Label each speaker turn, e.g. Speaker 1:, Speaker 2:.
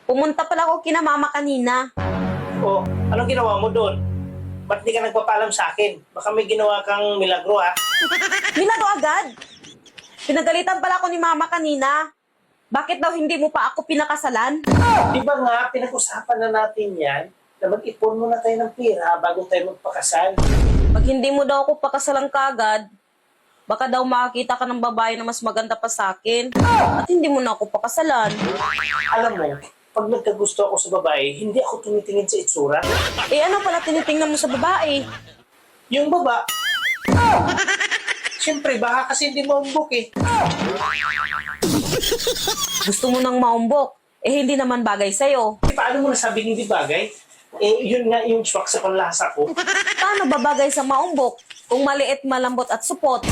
Speaker 1: Pumunta pala ako kina mama kanina.
Speaker 2: O, anong ginawa mo doon? Ba't di ka nagpapaalam sa akin? Baka may ginawa kang milagro, ha?
Speaker 1: Milagro agad. Pinagalitan pala ako ni mama kanina. Bakit daw hindi mo pa ako pinakasalan?
Speaker 2: Di ba nga, pinag-usapan na natin yan na mag-ipon muna tayo ng pera bago tayo magpakasal.
Speaker 1: Pag hindi mo daw ako pakasalan kagad, baka daw makakita ka ng babae na mas maganda pa sa akin. At hindi mo na ako pakasalan.
Speaker 2: Alam mo, pag nagkagusto ako sa babae, hindi ako tumitingin sa itsura.
Speaker 1: Eh ano pala tinitingnan mo sa babae?
Speaker 2: Yung baba, siyempre, baka kasi hindi maumbok eh.
Speaker 1: Gusto mo nang maumbok. Eh hindi naman bagay sa'yo.
Speaker 2: Paano mo nasabing hindi bagay? Eh, yun nga yung swak sa panlasa ko.
Speaker 1: Paano ba bagay sa maumbok? Kung maliit, malambot at supot.